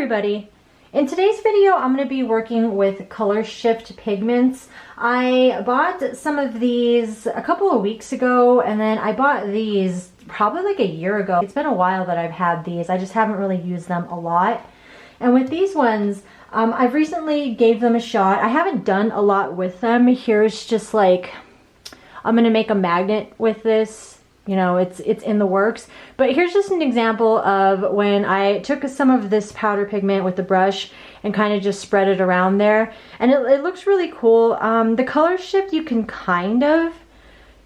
everybody! In today's video, I'm going to be working with color shift pigments. I bought some of these a couple of weeks ago, and then I bought these probably like a year ago. It's been a while that I've had these. I just haven't really used them a lot. And with these ones, I've recently gave them a shot. I haven't done a lot with them. Here's just like, I'm going to make a magnet with this. You know, it's in the works. But here's just an example of when I took some of this powder pigment with the brush and kind of just spread it around there. And it looks really cool. The color shift you can kind of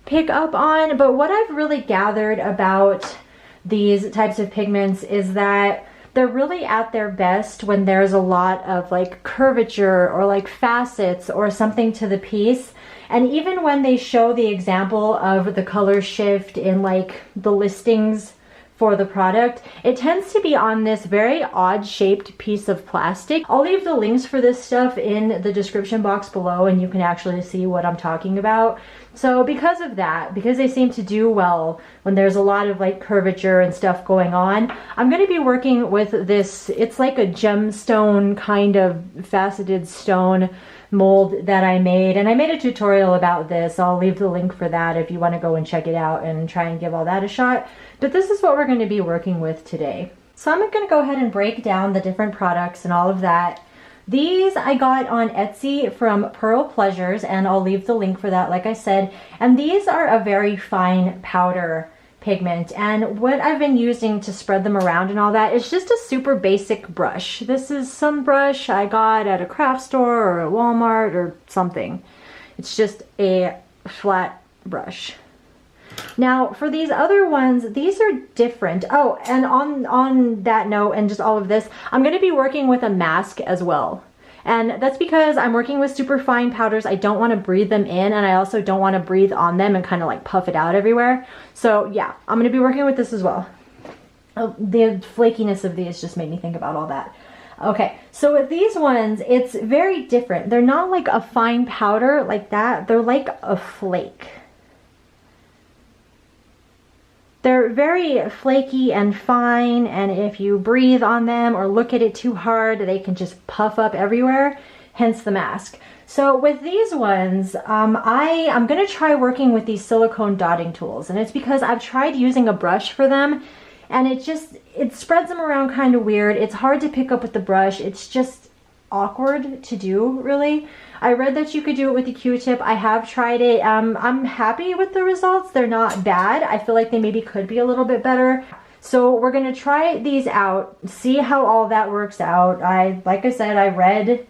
pick up on, but what I've really gathered about these types of pigments is that they're really at their best when there's a lot of like curvature or like facets or something to the piece. And even when they show the example of the color shift in like the listings for the product, it tends to be on this very odd shaped piece of plastic. I'll leave the links for this stuff in the description box below and you can actually see what I'm talking about. So because of that, because they seem to do well when there's a lot of like curvature and stuff going on, I'm going to be working with this. It's like a gemstone kind of faceted stone mold that I made, and I made a tutorial about this. I'll leave the link for that if you want to go and check it out and try and give all that a shot. But this is what we're going to be working with today. So I'm going to go ahead and break down the different products and all of that. These I got on Etsy from Pearl Pleasures, and I'll leave the link for that, like I said. And these are a very fine powder pigment, and what I've been using to spread them around and all that is just a super basic brush. This is some brush I got at a craft store or at Walmart or something. It's just a flat brush. Now for these other ones, these are different. Oh, and on that note and just all of this, I'm going to be working with a mask as well. And that's because I'm working with super fine powders. I don't want to breathe them in, and I also don't want to breathe on them and kind of like puff it out everywhere. So yeah, I'm going to be working with this as well. Oh, the flakiness of these just made me think about all that. Okay, so with these ones, it's very different. They're not like a fine powder like that. They're like a flake. They're very flaky and fine, and if you breathe on them or look at it too hard, they can just puff up everywhere, hence the mask. So with these ones, I'm going to try working with these silicone dotting tools, and it's because I've tried using a brush for them, and it spreads them around kind of weird. It's hard to pick up with the brush. It's just awkward to do, really. I read that you could do it with a Q-tip. I have tried it. I'm happy with the results. They're not bad. I feel like they maybe could be a little bit better. So we're going to try these out, see how all that works out. Like I said, I read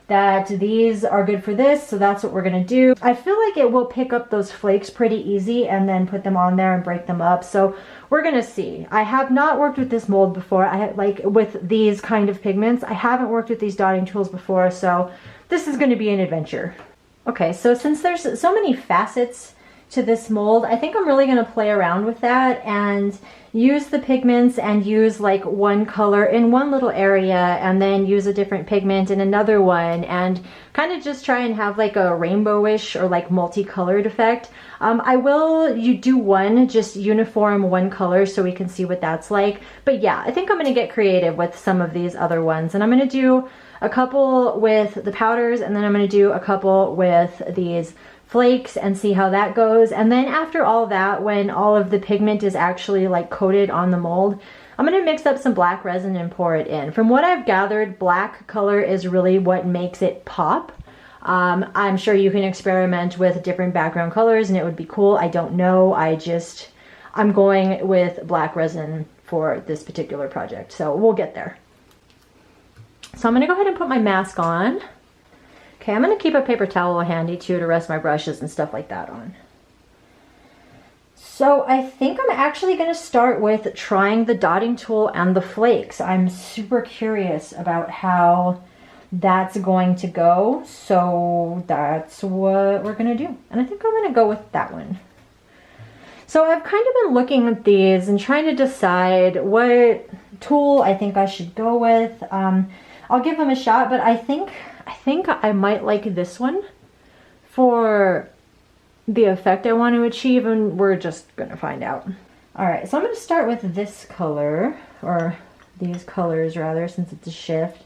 that these are good for this, so that's what we're going to do. I feel like it will pick up those flakes pretty easy and then put them on there and break them up. So we're going to see. I have not worked with this mold before. Like with these kind of pigments, I haven't worked with these dotting tools before, so this is going to be an adventure. Okay, so since there's so many facets to this mold, I think I'm really going to play around with that and use the pigments and use like one color in one little area and then use a different pigment in another one and kind of just try and have like a rainbowish or like multicolored effect. I will do one just uniform one color so we can see what that's like. But yeah, I think I'm going to get creative with some of these other ones, and I'm going to do a couple with the powders, and then I'm going to do a couple with these flakes and see how that goes. And then after all that, when all of the pigment is actually like coated on the mold, I'm going to mix up some black resin and pour it in. From what I've gathered, black color is really what makes it pop. I'm sure you can experiment with different background colors and it would be cool. I don't know. I'm going with black resin for this particular project. So we'll get there. So I'm going to go ahead and put my mask on. Okay, I'm going to keep a paper towel handy too to rest my brushes and stuff like that on. So I think I'm actually going to start with trying the dotting tool and the flakes. I'm super curious about how that's going to go. So that's what we're going to do. And I think I'm going to go with that one. So I've kind of been looking at these and trying to decide what tool I think I should go with. I'll give them a shot, but I think I might like this one for the effect I want to achieve, and we're just gonna find out. All right, so I'm gonna start with this color, or these colors rather, since it's a shift.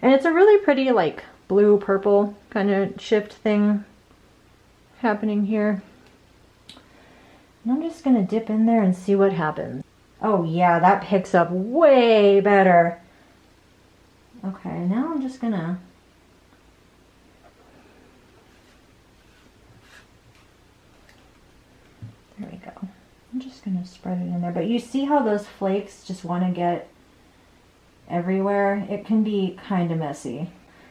And it's a really pretty like blue purple kind of shift thing happening here. And I'm just gonna dip in there and see what happens. Oh yeah, that picks up way better. Okay, now I'm just gonna there we go. I'm just gonna spread it in there. But you see how those flakes just want to get everywhere? It can be kind of messy.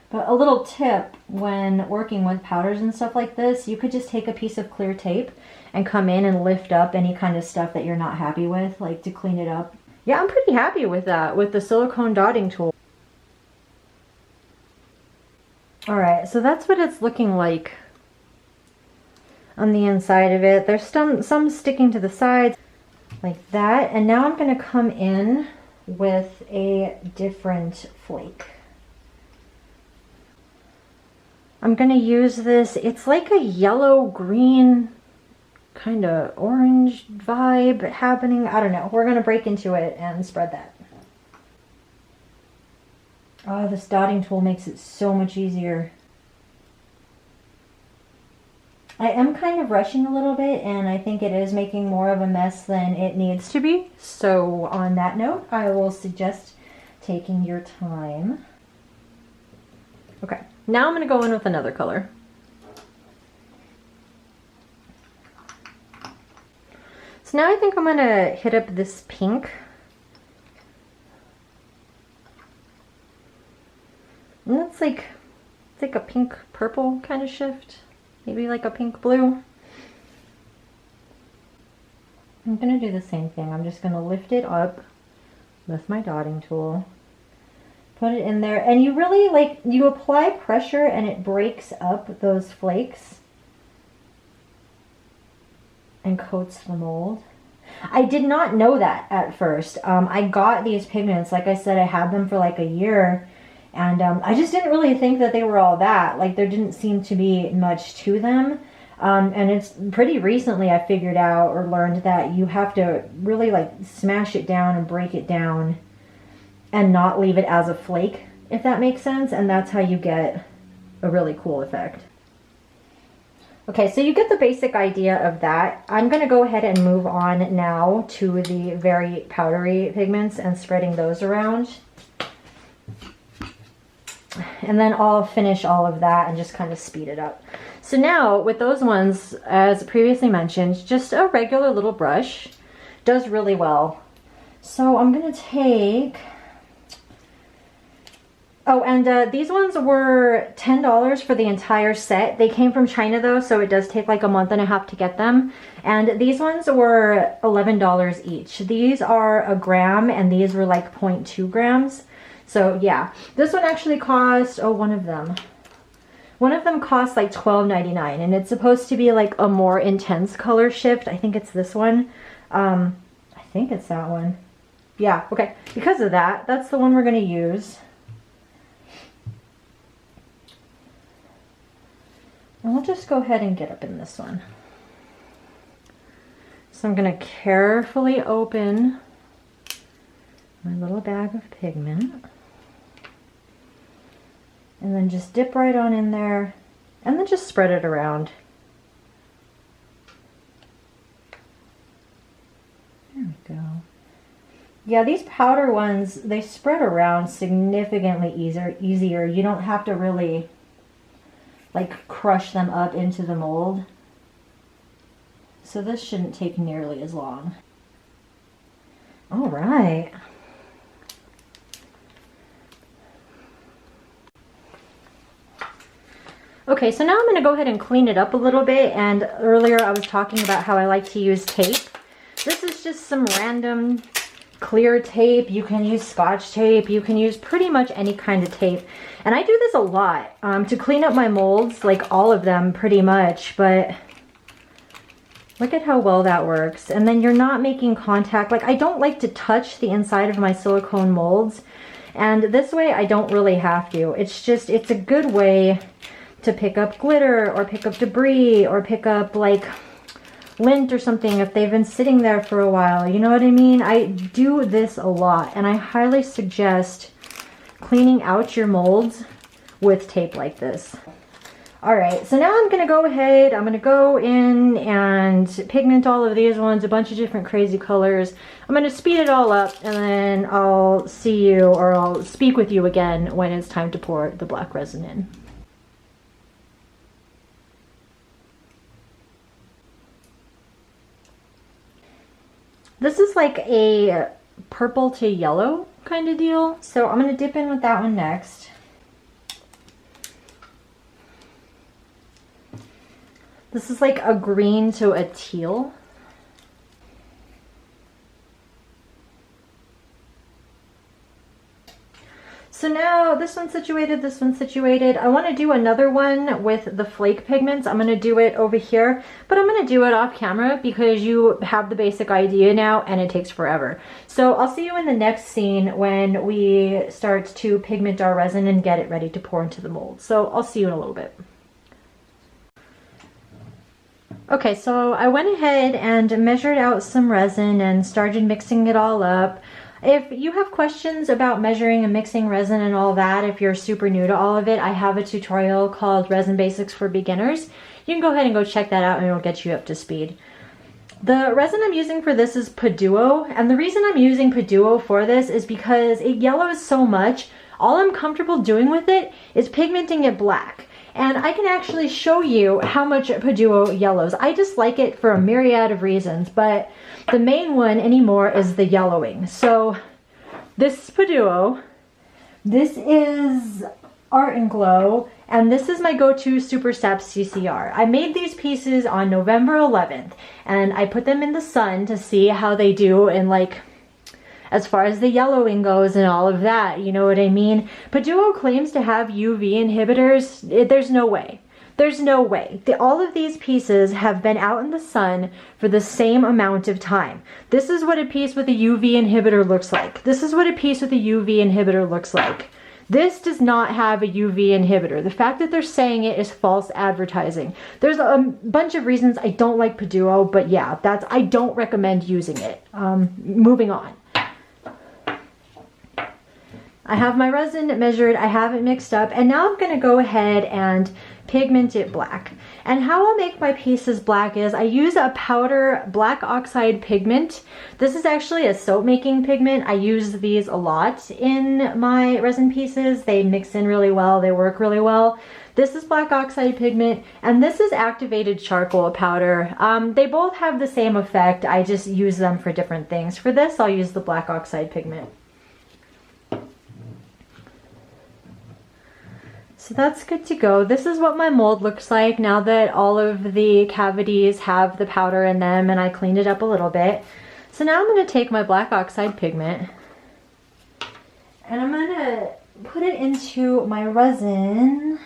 But a little tip when working with powders and stuff like this, you could just take a piece of clear tape and come in and lift up any kind of stuff that you're not happy with, like to clean it up. Yeah, I'm pretty happy with that, with the silicone dotting tool. All right, so that's what it's looking like on the inside of it. There's some sticking to the sides like that. And now I'm gonna come in with a different flake. I'm gonna use this, it's like a yellow green kind of orange vibe happening. I don't know. We're gonna break into it and spread that. Oh, this dotting tool makes it so much easier. I am kind of rushing a little bit, and I think it is making more of a mess than it needs to be. So on that note, I will suggest taking your time. Okay, now I'm gonna go in with another color. So now I think I'm gonna hit up this pink. And that's like, it's like a pink purple kind of shift. Maybe like a pink blue. I'm gonna do the same thing. I'm just gonna lift it up with my dotting tool. Put it in there, and you really like, you apply pressure and it breaks up those flakes and coats the mold. I did not know that at first. I got these pigments, like I said, I had them for like a year, and I just didn't really think that they were all that. Like, there didn't seem to be much to them. And it's pretty recently I figured out or learned that you have to really like smash it down and break it down and not leave it as a flake, if that makes sense. And that's how you get a really cool effect. Okay, so you get the basic idea of that. I'm gonna go ahead and move on now to the very powdery pigments and spreading those around. And then I'll finish all of that and just kind of speed it up. So now with those ones, as previously mentioned, just a regular little brush does really well. So I'm gonna take, oh, and these ones were $10 for the entire set. They came from China though, so it does take like a month and a half to get them. And these ones were $11 each. These are a gram and these were like 0.2 grams. So yeah, this one actually cost, oh, one of them cost like $12.99, and it's supposed to be like a more intense color shift. I think it's this one. I think it's that one. Yeah, okay. Because of that, that's the one we're going to use. And we'll just go ahead and get up in this one. So I'm going to carefully open my little bag of pigment. And then just dip right on in there and then just spread it around. There we go. Yeah, these powder ones, they spread around significantly easier. You don't have to really like crush them up into the mold. So this shouldn't take nearly as long. All right. Okay, so now I'm going to go ahead and clean it up a little bit. And earlier I was talking about how I like to use tape. This is just some random clear tape. You can use Scotch tape. You can use pretty much any kind of tape. And I do this a lot to clean up my molds, like all of them pretty much. But look at how well that works. And then you're not making contact. Like, I don't like to touch the inside of my silicone molds. And this way I don't really have to. It's just, it's a good way to pick up glitter or pick up debris or pick up like lint or something if they've been sitting there for a while. You know what I mean? I do this a lot, and I highly suggest cleaning out your molds with tape like this. All right, so now I'm gonna go ahead, I'm gonna go in and pigment all of these ones, a bunch of different crazy colors. I'm gonna speed it all up, and then I'll see you, or I'll speak with you again when it's time to pour the black resin in. This is like a purple to yellow kind of deal. So I'm gonna dip in with that one next. This is like a green to a teal. So now this one's situated, this one's situated. I want to do another one with the flake pigments. I'm going to do it over here, but I'm going to do it off camera because you have the basic idea now and it takes forever. So I'll see you in the next scene when we start to pigment our resin and get it ready to pour into the mold. So I'll see you in a little bit. Okay, so I went ahead and measured out some resin and started mixing it all up. If you have questions about measuring and mixing resin and all that, if you're super new to all of it, I have a tutorial called Resin Basics for Beginners. You can go ahead and go check that out and it'll get you up to speed. The resin I'm using for this is Paduo, and the reason I'm using Paduo for this is because it yellows so much. All I'm comfortable doing with it is pigmenting it black. And I can actually show you how much Paduo yellows. I just like it for a myriad of reasons, but the main one anymore is the yellowing. So this is Paduo, this is Art and Glow, and this is my go-to Super Sap CCR. I made these pieces on November 11th, and I put them in the sun to see how they do in, like, as far as the yellowing goes and all of that, you know what I mean? Paduo claims to have UV inhibitors. There's no way. There's no way. All of these pieces have been out in the sun for the same amount of time. This is what a piece with a UV inhibitor looks like. This is what a piece with a UV inhibitor looks like. This does not have a UV inhibitor. The fact that they're saying it is false advertising. There's a bunch of reasons I don't like Paduo, but yeah, I don't recommend using it. Moving on. I have my resin measured, I have it mixed up, and now I'm going to go ahead and pigment it black. And how I'll make my pieces black is I use a powder black oxide pigment. This is actually a soap making pigment. I use these a lot in my resin pieces. They mix in really well, they work really well. This is black oxide pigment, and this is activated charcoal powder. They both have the same effect, I just use them for different things. For this, I'll use the black oxide pigment. So that's good to go. This is what my mold looks like now that all of the cavities have the powder in them and I cleaned it up a little bit. So now I'm going to take my black oxide pigment and I'm going to put it into my resin.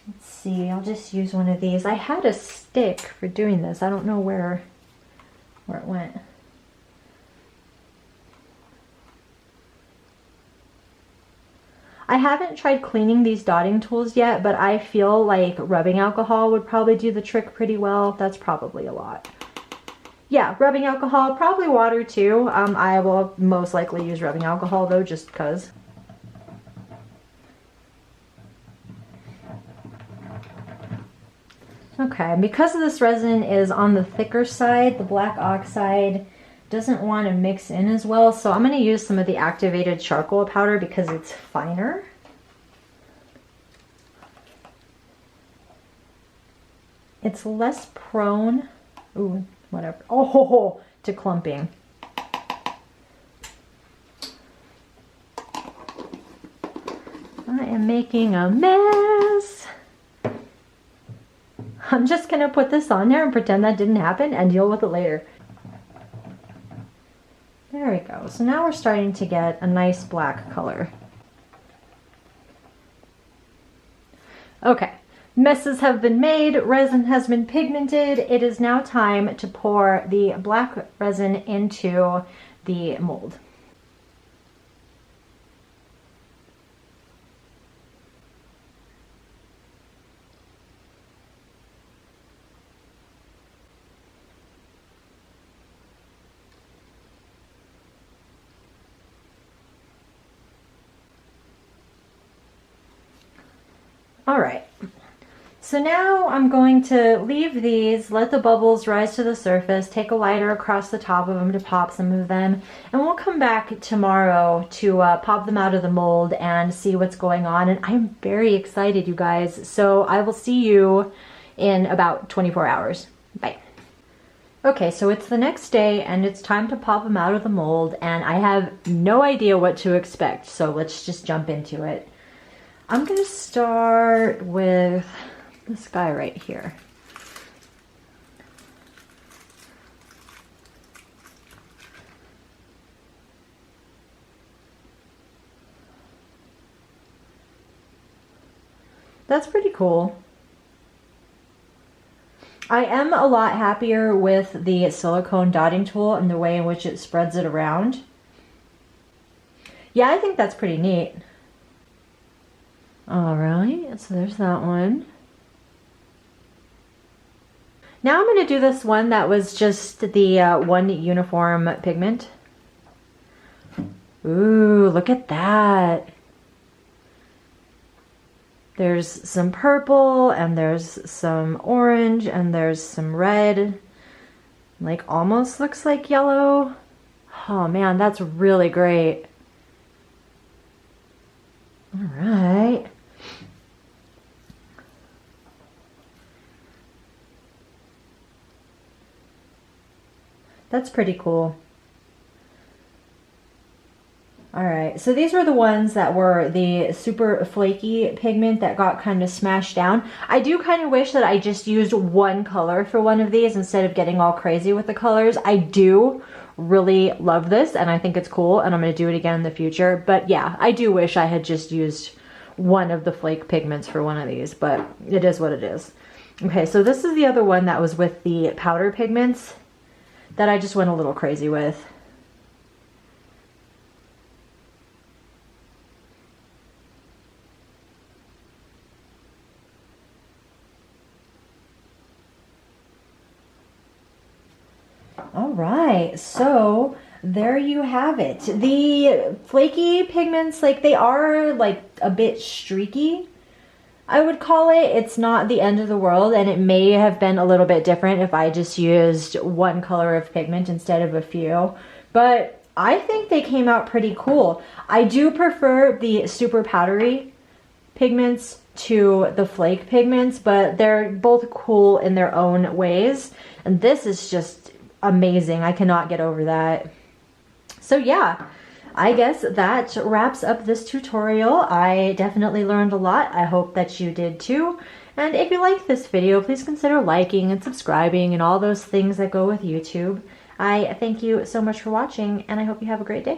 Let's see, I'll just use one of these. I had a stick for doing this. I don't know where it went. I haven't tried cleaning these dotting tools yet, but I feel like rubbing alcohol would probably do the trick pretty well. That's probably a lot. Yeah, rubbing alcohol, probably water too. I will most likely use rubbing alcohol though, just because. Okay, and because this resin is on the thicker side, the black oxide doesn't want to mix in as well, so I'm going to use some of the activated charcoal powder because it's finer. It's less prone, ooh, whatever, oh, to clumping. I am making a mess. I'm just going to put this on there and pretend that didn't happen and deal with it later. There we go. So now we're starting to get a nice black color. Okay, messes have been made, resin has been pigmented. It is now time to pour the black resin into the mold. All right. So now I'm going to leave these, let the bubbles rise to the surface, take a lighter across the top of them to pop some of them, and we'll come back tomorrow to pop them out of the mold and see what's going on. And I'm very excited, you guys. So I will see you in about 24 hours. Bye. Okay, so it's the next day and it's time to pop them out of the mold, and I have no idea what to expect. So let's just jump into it. I'm gonna start with this guy right here. That's pretty cool. I am a lot happier with the silicone dotting tool and the way in which it spreads it around. Yeah, I think that's pretty neat. All right, so there's that one. Now I'm going to do this one that was just the one uniform pigment. Ooh, look at that. There's some purple and there's some orange and there's some red. Like almost looks like yellow. Oh man, that's really great. All right. That's pretty cool. All right, so these were the ones that were the super flaky pigment that got kind of smashed down. I do kind of wish that I just used one color for one of these instead of getting all crazy with the colors. I do really love this and I think it's cool, and I'm going to do it again in the future. But yeah, I do wish I had just used one of the flake pigments for one of these, but it is what it is. Okay, so this is the other one that was with the powder pigments that I just went a little crazy with. All right, so there you have it. The flaky pigments, like they are like a bit streaky, I would call it. It's not the end of the world, and it may have been a little bit different if I just used one color of pigment instead of a few, but I think they came out pretty cool. I do prefer the super powdery pigments to the flake pigments, but they're both cool in their own ways, and this is just amazing. I cannot get over that. So yeah, I guess that wraps up this tutorial. I definitely learned a lot. I hope that you did too. And if you like this video, please consider liking and subscribing and all those things that go with YouTube. I thank you so much for watching, and I hope you have a great day.